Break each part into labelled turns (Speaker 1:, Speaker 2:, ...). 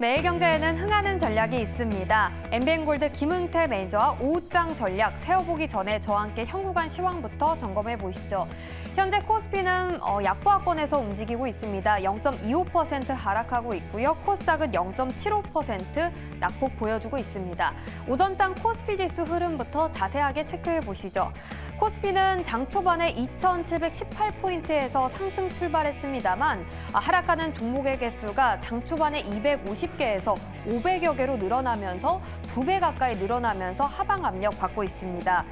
Speaker 1: 매일경제에는 흥하는 전략이 있습니다. MBN골드 김은태 매니저와 오후장 전략 세워보기 전에 저와 함께 현구간 시황부터 점검해 보시죠. 현재 코스피는 약보합권에서 움직이고 있습니다. 0.25% 하락하고 있고요. 코스닥은 0.75% 낙폭 보여주고 있습니다. 오전장 코스피 지수 흐름부터 자세하게 체크해 보시죠. 코스피는 장 초반에 2,718포인트에서 상승 출발했습니다만 하락하는 종목의 개수가 장 초반에 250개에서 500여 개로 늘어나면서 2배 가까이 늘어나면서 하방 압력 받고 있습니다.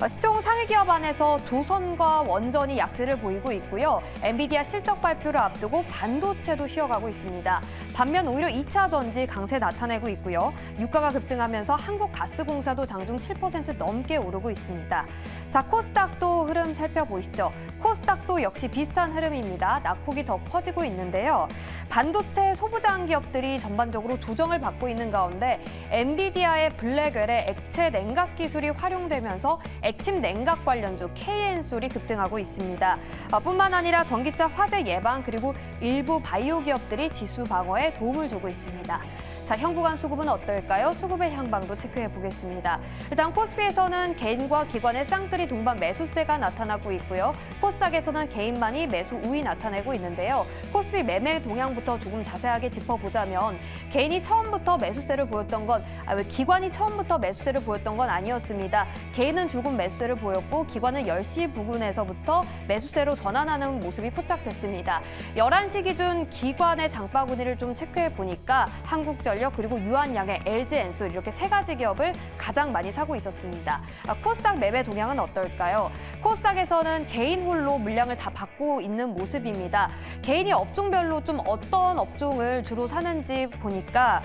Speaker 1: 시총 상위 기업 안에서 조선과 원전이 약세를 보이고 있고요. 엔비디아 실적 발표를 앞두고 반도체도 쉬어가고 있습니다. 반면 오히려 2차 전지 강세 나타내고 있고요. 유가가 급등하면서 한국가스공사도 장중 7% 넘게 오르고 있습니다. 자, 코스닥도 흐름 살펴보시죠. 코스닥도 역시 비슷한 흐름입니다. 낙폭이 더 커지고 있는데요. 반도체 소부장 기업들이 전반적으로 조정을 받고 있는 가운데 엔비디아의 블랙웰의 액체 냉각 기술이 활용되면서 액침 냉각 관련주 KN솔이 급등하고 있습니다. 뿐만 아니라 전기차 화재 예방 그리고 일부 바이오 기업들이 지수 방어에 도움을 주고 있습니다. 자, 현구간 수급은 어떨까요? 수급의 향방도 체크해 보겠습니다. 일단 코스피에서는 개인과 기관의 쌍끌이 동반 매수세가 나타나고 있고요. 코스닥에서는 개인만이 매수 우위 나타내고 있는데요. 코스피 매매 동향부터 조금 자세하게 짚어보자면 개인이 처음부터 매수세를 보였던 건 기관이 처음부터 매수세를 보였던 건 아니었습니다. 개인은 조금 매수세를 보였고 기관은 10시 부근에서부터 매수세로 전환하는 모습이 포착됐습니다. 11시 기준 기관의 장바구니를 좀 체크해 보니까 한국전력 그리고 유한양의 LG엔솔 이렇게 세 가지 기업을 가장 많이 사고 있었습니다. 코스닥 매매 동향은 어떨까요? 코스닥에서는 개인 홀로 물량을 다 받고 있는 모습입니다. 개인이 업종별로 좀 어떤 업종을 주로 사는지 보니까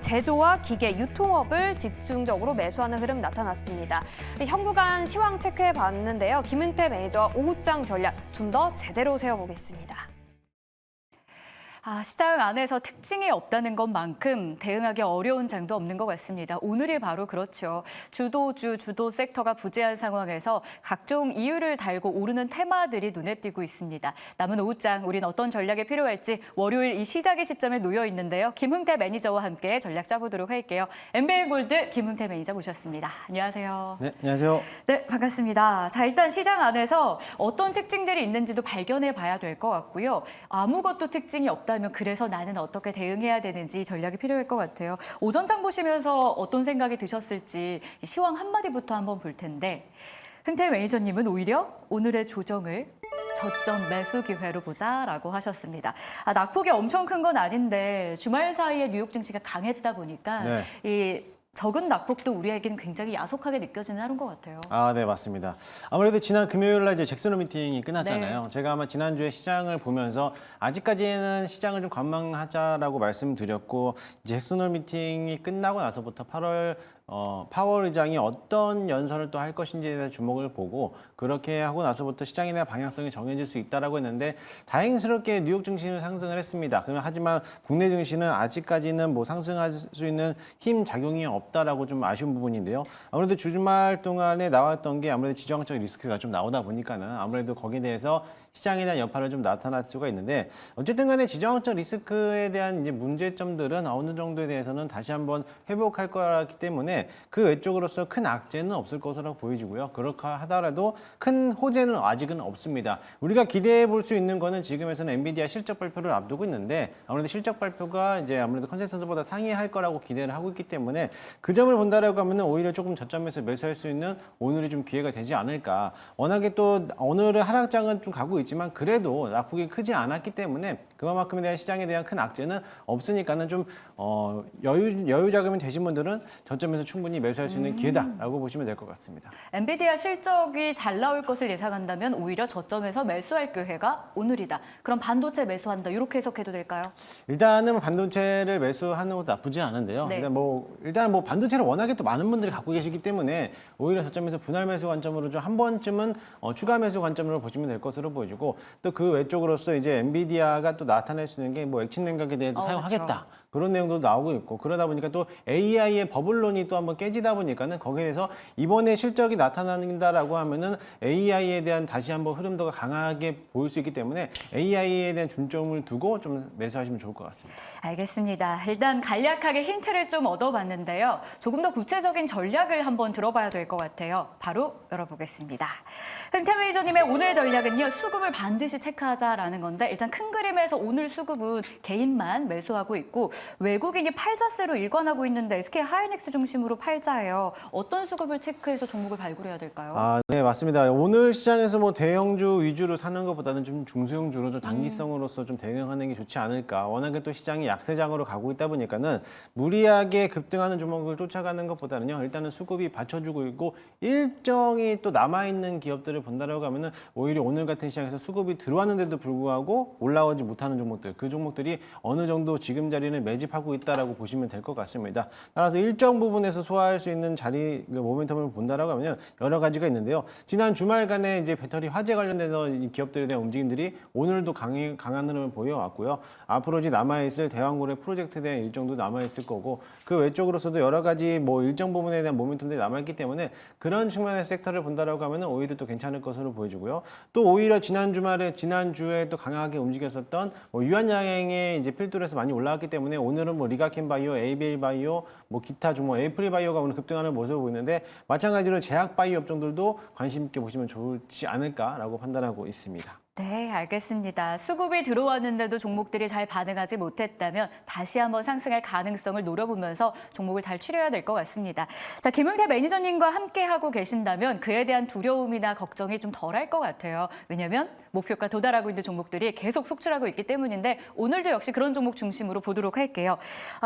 Speaker 1: 제조와 기계, 유통업을 집중적으로 매수하는 흐름 나타났습니다. 현구간 시황 체크해 봤는데요. 김은태 매니저와 오후장 전략 좀 더 제대로 세워보겠습니다.
Speaker 2: 시장 안에서 특징이 없다는 것만큼 대응하기 어려운 장도 없는 것 같습니다. 오늘이 바로 그렇죠. 주도주, 주도 섹터가 부재한 상황에서 각종 이유를 달고 오르는 테마들이 눈에 띄고 있습니다. 남은 오후장, 우린 어떤 전략이 필요할지 월요일 이 시작의 시점에 놓여 있는데요. 김흥태 매니저와 함께 전략 짜보도록 할게요. MBN골드 김흥태 매니저 모셨습니다. 안녕하세요.
Speaker 3: 네, 안녕하세요.
Speaker 2: 네, 반갑습니다. 자, 일단 시장 안에서 어떤 특징들이 있는지도 발견해 봐야 될 것 같고요. 아무것도 특징이 없다면 그래서 나는 어떻게 대응해야 되는지 전략이 필요할 것 같아요. 오전장 보시면서 어떤 생각이 드셨을지 시황 한마디부터 한번 볼 텐데 흥태 매니저님은 오히려 오늘의 조정을 저점 매수 기회로 보자라고 하셨습니다. 낙폭이 엄청 큰 건 아닌데 주말 사이에 뉴욕 증시가 강했다 보니까 이 적은 낙폭도 우리에게는 굉장히 야속하게 느껴지는 하루인 것 같아요.
Speaker 3: 네, 맞습니다. 아무래도 지난 금요일 날 이제 잭슨 홀 미팅이 끝났잖아요.
Speaker 2: 네.
Speaker 3: 제가 아마 지난주에 시장을 보면서 아직까지는 시장을 좀 관망하자라고 말씀드렸고 잭슨 홀 미팅이 끝나고 나서부터 파월 의장이 어떤 연설을 또 할 것인지에 대한 주목을 보고 그렇게 하고 나서부터 시장에 대한 방향성이 정해질 수 있다라고 했는데 다행스럽게 뉴욕 증시는 상승을 했습니다. 하지만 국내 증시는 아직까지는 뭐 상승할 수 있는 힘 작용이 없다라고 좀 아쉬운 부분인데요. 아무래도 주말 동안에 나왔던 게 아무래도 지정학적 리스크가 좀 나오다 보니까는 아무래도 거기에 대해서 시장에 대한 여파를 좀 나타날 수가 있는데 어쨌든 간에 지정학적 리스크에 대한 이제 문제점들은 어느 정도에 대해서는 다시 한번 회복할 거라기 때문에 그 외적으로서 큰 악재는 없을 것으로 보여지고요. 그렇게 하더라도 큰 호재는 아직은 없습니다. 우리가 기대해 볼 수 있는 거는 지금에서는 엔비디아 실적 발표를 앞두고 있는데 아무래도 실적 발표가 이제 아무래도 컨센서스보다 상회할 거라고 기대를 하고 있기 때문에 그 점을 본다라고 하면은 오히려 조금 저점에서 매수할 수 있는 오늘이 좀 기회가 되지 않을까. 워낙에 또 오늘은 하락장은 좀 가고 있지만 그래도 낙폭이 크지 않았기 때문에 그만큼에 대한 시장에 대한 큰 악재는 없으니까는 좀 여유 자금이 되신 분들은 저점에서 충분히 매수할 수 있는 기회다라고 보시면 될 것 같습니다.
Speaker 2: 엔비디아 실적이 잘 나올 것을 예상한다면 오히려 저점에서 매수할 기회가 오늘이다. 그럼 반도체 매수한다. 이렇게 해석해도 될까요?
Speaker 3: 일단은 반도체를 매수하는 것도 나쁘진 않은데요.
Speaker 2: 네.
Speaker 3: 일단 반도체를 워낙에 또 많은 분들이 갖고 계시기 때문에 오히려 저점에서 분할 매수 관점으로 좀 한 번쯤은 추가 매수 관점으로 보시면 될 것으로 보여지고 또 그 외쪽으로서 이제 엔비디아가 또 나타낼 수 있는 게 액침 냉각에 대해서 사용하겠다.
Speaker 2: 그렇죠.
Speaker 3: 그런 내용도 나오고 있고 그러다 보니까 또 AI의 버블론이 또 한번 깨지다 보니까는 거기에 대해서 이번에 실적이 나타난다라고 하면은 AI에 대한 다시 한번 흐름도가 강하게 보일 수 있기 때문에 AI에 대한 중점을 두고 좀 매수하시면 좋을 것 같습니다.
Speaker 2: 알겠습니다. 일단 간략하게 힌트를 좀 얻어봤는데요. 조금 더 구체적인 전략을 한번 들어봐야 될 것 같아요. 바로 열어보겠습니다. 흥태 매니저님의 오늘 전략은요. 수급을 반드시 체크하자라는 건데 일단 큰 그림에서 오늘 수급은 개인만 매수하고 있고 외국인이 팔자세로 일관하고 있는데 SK 하이닉스 중심으로 팔자예요. 어떤 수급을 체크해서 종목을 발굴해야 될까요?
Speaker 3: 아, 네, 맞습니다. 오늘 시장에서 뭐 대형주 위주로 사는 것보다는 좀 중소형주로 좀 단기성으로서 좀 대응하는 게 좋지 않을까. 워낙에 또 시장이 약세장으로 가고 있다 보니까는 무리하게 급등하는 종목을 쫓아가는 것보다는요. 일단은 수급이 받쳐주고 있고 일정이 또 남아있는 기업들을 본다라고 하면은 오히려 오늘 같은 시장에서 수급이 들어왔는데도 불구하고 올라오지 못하는 종목들, 그 종목들이 어느 정도 지금 자리를 매집하고 있다라고 보시면 될 것 같습니다. 따라서 일정 부분에서 소화할 수 있는 자리 그 모멘텀을 본다라고 하면 여러 가지가 있는데요. 지난 주말간에 이제 배터리 화재 관련돼서 이 기업들에 대한 움직임들이 오늘도 강한 흐름을 보여왔고요. 앞으로 이제 남아있을 대왕고래 프로젝트에 대한 일정도 남아있을 거고 그 외적으로서도 여러 가지 뭐 일정 부분에 대한 모멘텀들이 남아있기 때문에 그런 측면의 섹터를 본다라고 하면 오히려 또 괜찮을 것으로 보여지고요. 또 오히려 지난주에 또 강하게 움직였었던 뭐 유한양행의 이제 필두에서 많이 올라왔기 때문에 오늘은 뭐 리가켄바이오, ABL바이오, 뭐 기타 종목 에이프릴바이오가 오늘 급등하는 모습을 보이는데 마찬가지로 제약바이오 업종들도 관심 있게 보시면 좋지 않을까라고 판단하고 있습니다.
Speaker 2: 네, 알겠습니다. 수급이 들어왔는데도 종목들이 잘 반응하지 못했다면 다시 한번 상승할 가능성을 노려보면서 종목을 잘 추려야 될 것 같습니다. 자, 김흥태 매니저님과 함께하고 계신다면 그에 대한 두려움이나 걱정이 좀 덜할 것 같아요. 왜냐하면 목표가 도달하고 있는 종목들이 계속 속출하고 있기 때문인데 오늘도 역시 그런 종목 중심으로 보도록 할게요.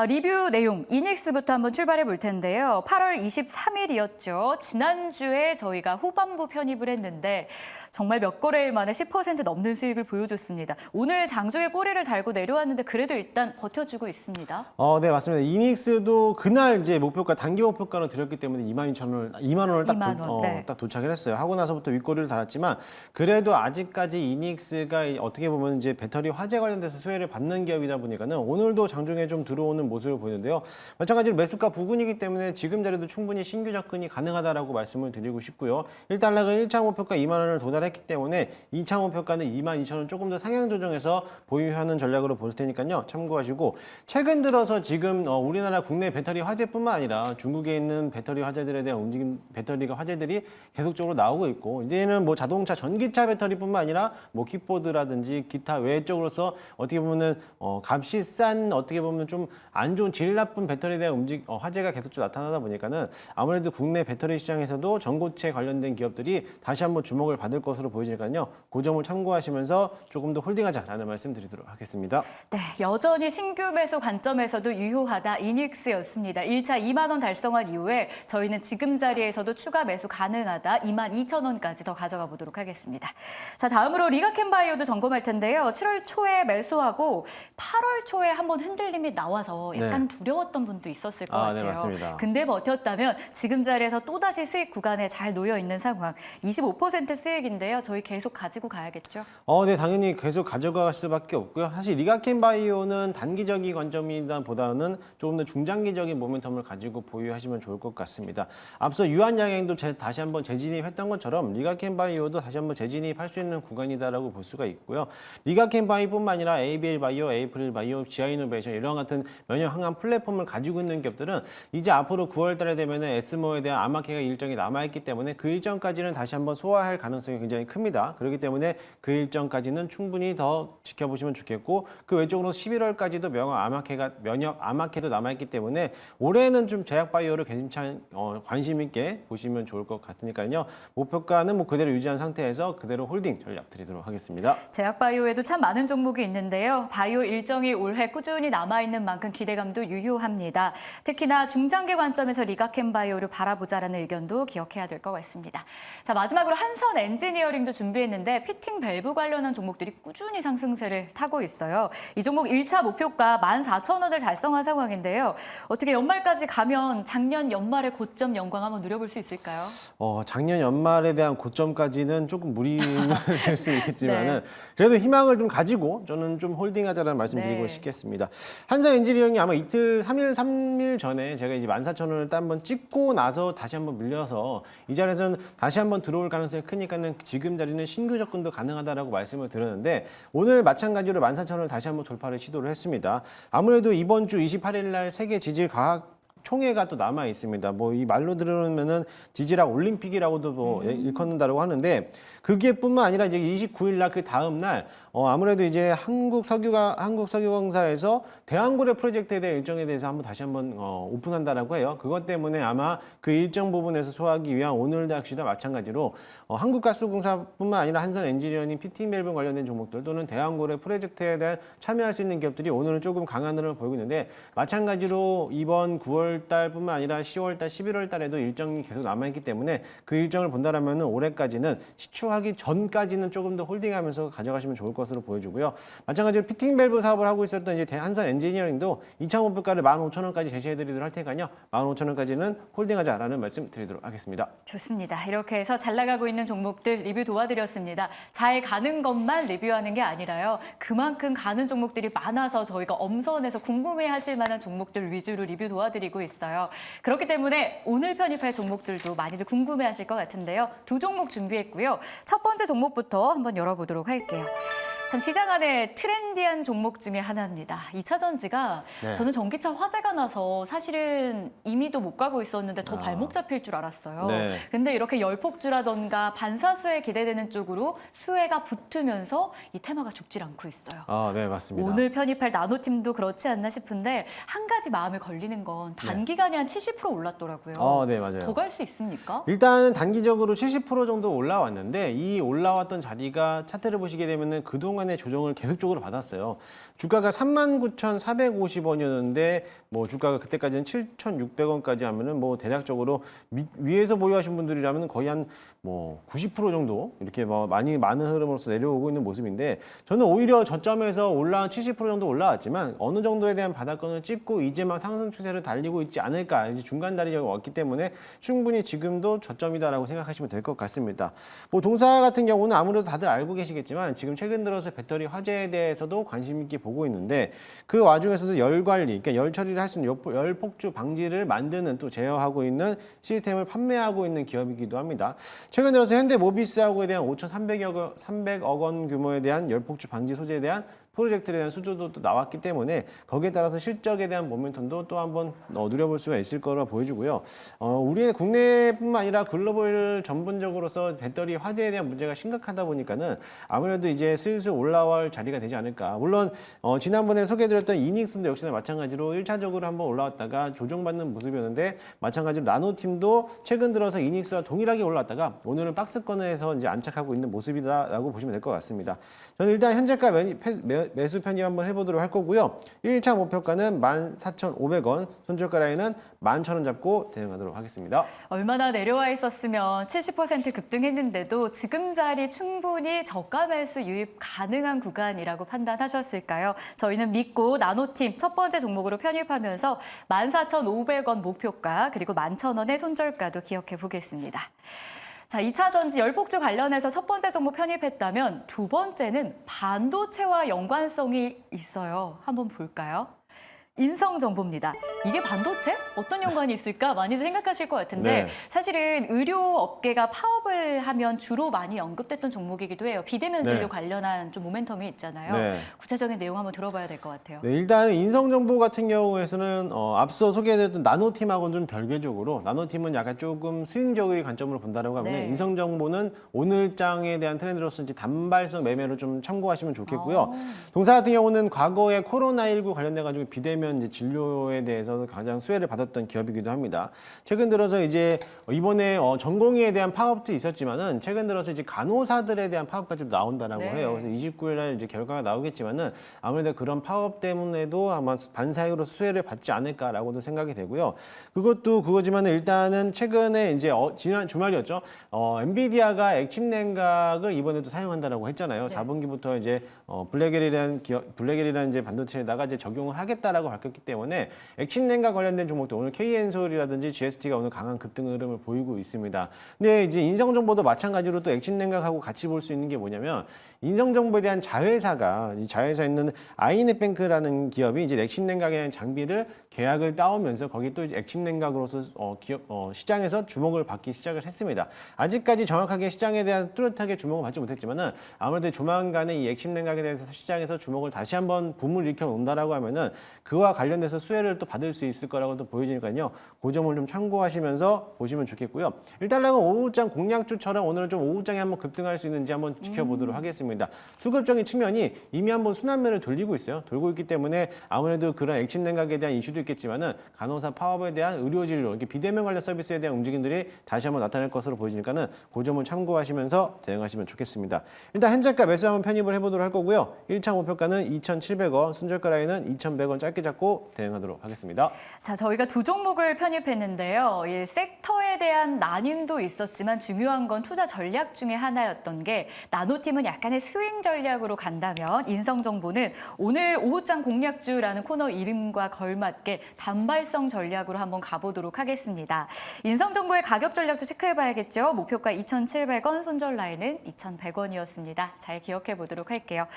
Speaker 2: 리뷰 내용, 이닉스부터 한번 출발해 볼 텐데요. 8월 23일이었죠. 지난주에 저희가 후반부 편입을 했는데 정말 몇 거래일 만에 10% 넘는 수익을 보여줬습니다. 오늘 장중에 꼬리를 달고 내려왔는데 그래도 일단 버텨주고 있습니다.
Speaker 3: 네, 맞습니다. 이닉스도 그날 이제 목표가 단기 목표가로 드렸기 때문에 2만 원을 딱,
Speaker 2: 2만 원, 네.
Speaker 3: 딱 도착을 했어요. 하고 나서부터 윗꼬리를 달았지만 그래도 아직까지 이닉스가 어떻게 보면 이제 배터리 화재 관련돼서 수혜를 받는 기업이다 보니까는 오늘도 장중에 좀 들어오는 모습을 보이는데요. 마찬가지로 매수가 부근이기 때문에 지금 자리도 충분히 신규 접근이 가능하다라고 말씀을 드리고 싶고요. 일단락은 1차 목표가 2만 원을 도달했기 때문에 2차 목표가는 22,000원 조금 더 상향 조정해서 보유하는 전략으로 볼 테니까요. 참고하시고 최근 들어서 지금 우리나라 국내 배터리 화재뿐만 아니라 중국에 있는 배터리 화재들에 대한 움직임, 배터리가 화재들이 계속적으로 나오고 있고 이제는 뭐 자동차, 전기차 배터리뿐만 아니라 뭐 킥보드라든지 기타 외적으로서 어떻게 보면은 값이 싼 어떻게 보면 좀 안 좋은 질 나쁜 배터리에 대한 화재가 계속적으로 나타나다 보니까는 아무래도 국내 배터리 시장에서도 전고체 관련된 기업들이 다시 한번 주목을 받을 것으로 보이니까요. 그 점을 참고하시면서 조금 더 홀딩하자라는 말씀 드리도록 하겠습니다.
Speaker 2: 네, 여전히 신규 매수 관점에서도 유효하다 이닉스였습니다. 1차 2만 원 달성한 이후에 저희는 지금 자리에서도 추가 매수 가능하다 22,000원까지 더 가져가 보도록 하겠습니다. 자, 다음으로 리가켄바이오도 점검할 텐데요. 7월 초에 매수하고 8월 초에 한번 흔들림이 나와서 약간 두려웠던 분도 있었을 것 같아요.
Speaker 3: 네, 맞습니다.
Speaker 2: 근데 버텼다면 지금 자리에서 또다시 수익 구간에 잘 놓여 있는 상황. 25% 수익인데요. 저희 계속 가지고 가야겠죠?
Speaker 3: 네, 당연히 계속 가져갈 수밖에 없고요. 사실 리가켄바이오는 단기적인 관점보다는 조금 더 중장기적인 모멘텀을 가지고 보유하시면 좋을 것 같습니다. 앞서 유한양행도 다시 한번 재진입했던 것처럼 리가켄바이오도 다시 한번 재진입할 수 있는 구간이다라고 볼 수가 있고요. 리가켄바이오뿐만 아니라 ABL바이오, 에이프릴바이오, 지아이노베이션 이런 같은 면역 항암 플랫폼을 가지고 있는 기업들은 이제 앞으로 9월 달에 되면은 에스모에 대한 암마케가 일정이 남아있기 때문에 그 일정까지는 다시 한번 소화할 가능성이 굉장히 큽니다. 그렇기 때문에 그 일정까지는 충분히 더 지켜보시면 좋겠고 그 외적으로 11월까지도 면역 암마케도 남아있기 때문에 올해는 좀 제약바이오를 괜찮은 관심 있게 보시면 좋을 것 같으니까요. 목표가는 뭐 그대로 유지한 상태에서 그대로 홀딩 전략 드리도록 하겠습니다.
Speaker 2: 제약바이오에도 참 많은 종목이 있는데요. 바이오 일정이 올해 꾸준히 남아있는 만큼 기대감도 유효합니다. 특히나 중장기 관점에서 리가켄바이오를 바라보자라는 의견도 기억해야 될 것 같습니다. 자, 마지막으로 한선 엔지니어링도 준비했는데 피팅 밸브 관련한 종목들이 꾸준히 상승세를 타고 있어요. 이 종목 1차 목표가 14,000원을 달성한 상황인데요. 어떻게 연말까지 가면 작년 연말의 고점 영광 한번 누려볼 수 있을까요?
Speaker 3: 작년 연말에 대한 고점까지는 조금 무리될 수 있겠지만은
Speaker 2: 네.
Speaker 3: 그래도 희망을 좀 가지고 저는 좀 홀딩하자라는 말씀드리고
Speaker 2: 네.
Speaker 3: 싶겠습니다. 한성 엔지니어링이 아마 이틀 3일 전에 제가 이제 14,000원을 딱 한번 찍고 나서 다시 한번 밀려서 이 자리에서는 다시 한번 들어올 가능성이 크니까는 지금 자리는 신규 접근도 가능하다라고 말씀을 드렸는데 오늘 마찬가지로 14,000원을 다시 한번 돌파를 시도를 했습니다. 아무래도 이번 주 28일 날 세계 지질 과학 총회가 또 남아 있습니다. 뭐 이 말로 들으면은 지질학 올림픽이라고도 뭐 일컫는다라고 하는데 그게뿐만 아니라 이제 29일 날 그 다음 날 아무래도 이제 한국석유공사에서 대왕고래 프로젝트에 대한 일정에 대해서 다시 한번 오픈한다라고 해요. 그것 때문에 아마 그 일정 부분에서 소화하기 위한 오늘 역시도 마찬가지로 한국가스공사뿐만 아니라 한선 엔지니어링, 피팅밸브 관련된 종목들 또는 대왕고래 프로젝트에 대한 참여할 수 있는 기업들이 오늘은 조금 강한 흐름을 보이고 있는데 마찬가지로 이번 9월 달뿐만 아니라 10월 달, 11월 달에도 일정이 계속 남아있기 때문에 그 일정을 본다라면 올해까지는 시추하기 전까지는 조금 더 홀딩하면서 가져가시면 좋을 것으로 보여지고요. 마찬가지로 피팅밸브 사업을 하고 있었던 이제 한선 엔지니어링도 2차 목표가를 15,000원까지 제시해드리도록 할 테니까요. 15,000원까지는 홀딩하자라는 말씀 드리도록 하겠습니다.
Speaker 2: 좋습니다. 이렇게 해서 잘 나가고 있는 종목들 리뷰 도와드렸습니다. 잘 가는 것만 리뷰하는 게 아니라요. 그만큼 가는 종목들이 많아서 저희가 엄선해서 궁금해하실 만한 종목들 위주로 리뷰 도와드리고 있어요. 그렇기 때문에 오늘 편입할 종목들도 많이들 궁금해하실 것 같은데요. 두 종목 준비했고요. 첫 번째 종목부터 한번 열어보도록 할게요. 참 시장 안에 트렌디한 종목 중에 하나입니다. 2차 전지가
Speaker 3: 네.
Speaker 2: 저는 전기차 화재가 나서 사실은 이미도 못 가고 있었는데 저 발목 잡힐 줄 알았어요.
Speaker 3: 네.
Speaker 2: 근데 이렇게 열폭주라던가 반사수에 기대되는 쪽으로 수혜가 붙으면서 이 테마가 죽질 않고 있어요.
Speaker 3: 네, 맞습니다.
Speaker 2: 오늘 편입할 나노팀도 그렇지 않나 싶은데 한 가지 마음에 걸리는 건 단기간에 한 70% 올랐더라고요.
Speaker 3: 네, 맞아요.
Speaker 2: 더 갈 수 있습니까?
Speaker 3: 일단은 단기적으로 70% 정도 올라왔는데 이 올라왔던 자리가 차트를 보시게 되면은 그동안의 조정을 계속적으로 받았어요. 주가가 39,450원이었는데 뭐 주가가 그때까지는 7,600원까지 하면은 뭐 대략적으로 위에서 보유하신 분들이라면 거의 한 뭐 90% 정도 이렇게 뭐 많은 흐름으로서 내려오고 있는 모습인데 저는 오히려 저점에서 올라온 70% 정도 올라왔지만 어느 정도에 대한 바닥권을 찍고 이제 막 상승 추세를 달리고 있지 않을까 이제 중간 다리가 왔기 때문에 충분히 지금도 저점이다라고 생각하시면 될 것 같습니다. 뭐 동사 같은 경우는 아무래도 다들 알고 계시겠지만 지금 최근 들어서 배터리 화재에 대해서도 관심 있게 보고 있는데 그 와중에서도 열 관리, 그러니까 열 처리를 할 수 있는 열 폭주 방지를 만드는 또 제어하고 있는 시스템을 판매하고 있는 기업이기도 합니다. 최근 들어서 현대모비스하고에 대한 5,300억 원 규모에 대한 열 폭주 방지 소재에 대한 프로젝트에 대한 수주도 또 나왔기 때문에 거기에 따라서 실적에 대한 모멘텀도 또 한번 누려볼 수가 있을 거라 보여주고요. 우리의 국내뿐만 아니라 글로벌 전반적으로서 배터리 화재에 대한 문제가 심각하다 보니까는 아무래도 이제 슬슬 올라올 자리가 되지 않을까. 물론 지난번에 소개해드렸던 이닉스도 역시나 마찬가지로 1차적으로 한번 올라왔다가 조정받는 모습이었는데 마찬가지로 나노팀도 최근 들어서 이닉스와 동일하게 올라왔다가 오늘은 박스권에서 이제 안착하고 있는 모습이다라고 보시면 될 것 같습니다. 저는 일단 현재가 매수 편입 한번 해보도록 할 거고요. 1차 목표가는 14,500원, 손절가 라인은 11,000원 잡고 대응하도록 하겠습니다.
Speaker 2: 얼마나 내려와 있었으면 70% 급등했는데도 지금 자리 충분히 저가 매수 유입 가능한 구간이라고 판단하셨을까요? 저희는 믿고 나노팀 첫 번째 종목으로 편입하면서 14,500원 목표가 그리고 11,000원의 손절가도 기억해 보겠습니다. 자, 2차 전지 열폭주 관련해서 첫 번째 종목 편입했다면 두 번째는 반도체와 연관성이 있어요. 한번 볼까요? 인성정보입니다. 이게 반도체? 어떤 연관이 있을까? 많이들 생각하실 것 같은데
Speaker 3: 네.
Speaker 2: 사실은 의료업계가 파업을 하면 주로 많이 언급됐던 종목이기도 해요. 비대면 진료
Speaker 3: 네.
Speaker 2: 관련한 좀 모멘텀이 있잖아요.
Speaker 3: 네.
Speaker 2: 구체적인 내용 한번 들어봐야 될 것 같아요.
Speaker 3: 네, 일단 인성정보 같은 경우에서는 앞서 소개해드렸던 나노팀하고는 좀 별개적으로 나노팀은 약간 조금 스윙적의 관점으로 본다라고 하면
Speaker 2: 네.
Speaker 3: 인성정보는 오늘 장에 대한 트렌드로서 이제 단발성 매매로 좀 참고하시면 좋겠고요. 동사 같은 경우는 과거에 코로나19 관련돼 가지고 비대면 비대면 이제 진료에 대해서 가장 수혜를 받았던 기업이기도 합니다. 최근 들어서 이제 이번에 전공의에 대한 파업도 있었지만은 최근 들어서 이제 간호사들에 대한 파업까지도 나온다라고
Speaker 2: 네.
Speaker 3: 해요. 그래서 29일 날 이제 결과가 나오겠지만은 아무래도 그런 파업 때문에도 아마 반사회로 수혜를 받지 않을까라고도 생각이 되고요. 그것도 그거지만은 일단은 최근에 이제 지난 주말이었죠. 엔비디아가 액침 냉각을 이번에도 사용한다라고 했잖아요. 4분기부터 이제 블랙엘이라는 이제 반도체에다가 이제 적용을 하겠다라고 밝혔기 때문에 액침 냉각 관련된 종목도 오늘 KN솔이라든지 GST가 오늘 강한 급등 흐름을 보이고 있습니다. 근데 이제 인성정보도 마찬가지로 또 액침 냉각하고 같이 볼 수 있는 게 뭐냐면 인성정보에 대한 자회사가 이 자회사에 있는 아이넷뱅크라는 기업이 이제 액침 냉각에 대한 장비를 계약을 따오면서 거기 또 액침 냉각으로서 시장에서 주목을 받기 시작을 했습니다. 아직까지 정확하게 시장에 대한 뚜렷하게 주목을 받지 못했지만은 아무래도 조만간에 이 액침 냉각에 대해서 시장에서 주목을 다시 한번 붐을 일으켜 온다라고 하면은 그와 관련돼서 수혜를 또 받을 수 있을 거라고도 보여지니까요. 그 점을 좀 참고하시면서 보시면 좋겠고요. 일단락은 오후장 공략주처럼 오늘은 좀 오후장에 한번 급등할 수 있는지 한번 지켜보도록 하겠습니다. 수급적인 측면이 이미 한번 순환매를 돌리고 있어요. 돌고 있기 때문에 아무래도 그런 액침 냉각에 대한 이슈도 있겠지만은 간호사 파업에 대한 의료진료, 이렇게 비대면 관련 서비스에 대한 움직임들이 다시 한번 나타날 것으로 보이니까는 그 점을 참고하시면서 대응하시면 좋겠습니다. 일단 현재가 매수 한번 편입을 해보도록 할 거고요. 1차 목표가는 2,700원, 순저가 라인은 2,100원 짧게 잡고 대응하도록 하겠습니다.
Speaker 2: 자, 저희가 두 종목을 편입했는데요. 이 섹터에 대한 나뉨도 있었지만 중요한 건 투자 전략 중에 하나였던 게 나노팀은 약간의 스윙 전략으로 간다면 인성정보는 오늘 오후장 공략주라는 코너 이름과 걸맞게 단발성 전략으로 한번 가보도록 하겠습니다. 인성정보의 가격 전략도 체크해봐야겠죠. 목표가 2,700원, 손절 라인은 2,100원이었습니다. 잘 기억해 보도록 할게요.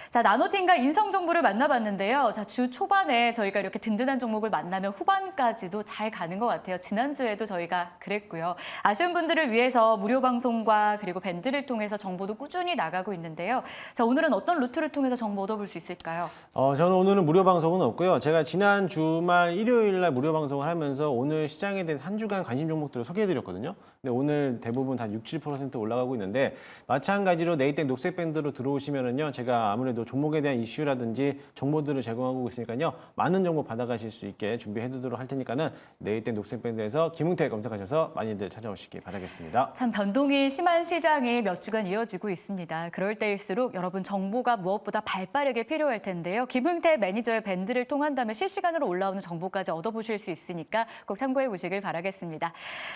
Speaker 2: 자, 나노팀과 인성정보를 만나봤는데요. 자, 주 초반에 저희가 이렇게 든든한 종목을 만나면 후반까지도 잘 가는 것 같아요. 지난주에도 저희가 그랬고요. 아쉬운 분들을 위해서 무료 방송과 그리고 밴드를 통해서 정보도 꾸준히 나가고 있는데요. 자, 오늘은 어떤 루트를 통해서 정보 얻어볼 수 있을까요?
Speaker 3: 저는 오늘은 무료 방송은 없고요. 제가 지난 주말 일요일 날 무료 방송을 하면서 오늘 시장에 대한 한 주간 관심 종목들을 소개해드렸거든요. 근데 오늘 대부분 다 6~7% 올라가고 있는데 마찬가지로 네이텍 녹색 밴드로 들어오시면은요. 제가 아무래도 종목에 대한 이슈라든지 정보들을 제공하고 있으니까요. 많은 정보 받아가실 수 있게 준비해두도록 할 테니까는 네이텍 녹색 밴드에서 김웅택 검색하셔서 많이들 찾아오시기 바라겠습니다.
Speaker 2: 참 변동이 심한 시장이 몇 주간 이어지고 있습니다. 그럴 때일수록 여러분 정보가 무엇보다 발빠르게 필요할 텐데요. 김흥태 매니저의 밴드를 통한다면 실시간으로 올라오는 정보까지 얻어보실 수 있으니까 꼭 참고해 보시길 바라겠습니다.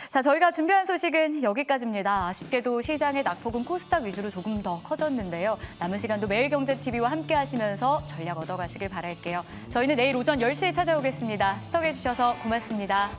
Speaker 2: 자, 저희가 준비한 소식은 여기까지입니다. 아쉽게도 시장의 낙폭은 코스닥 위주로 조금 더 커졌는데요. 남은 시간도 매일경제TV와 함께 하시면서 전략 얻어가시길 바랄게요. 저희는 내일 오전 10시에 찾아오겠습니다. 시청해 주셔서 고맙습니다.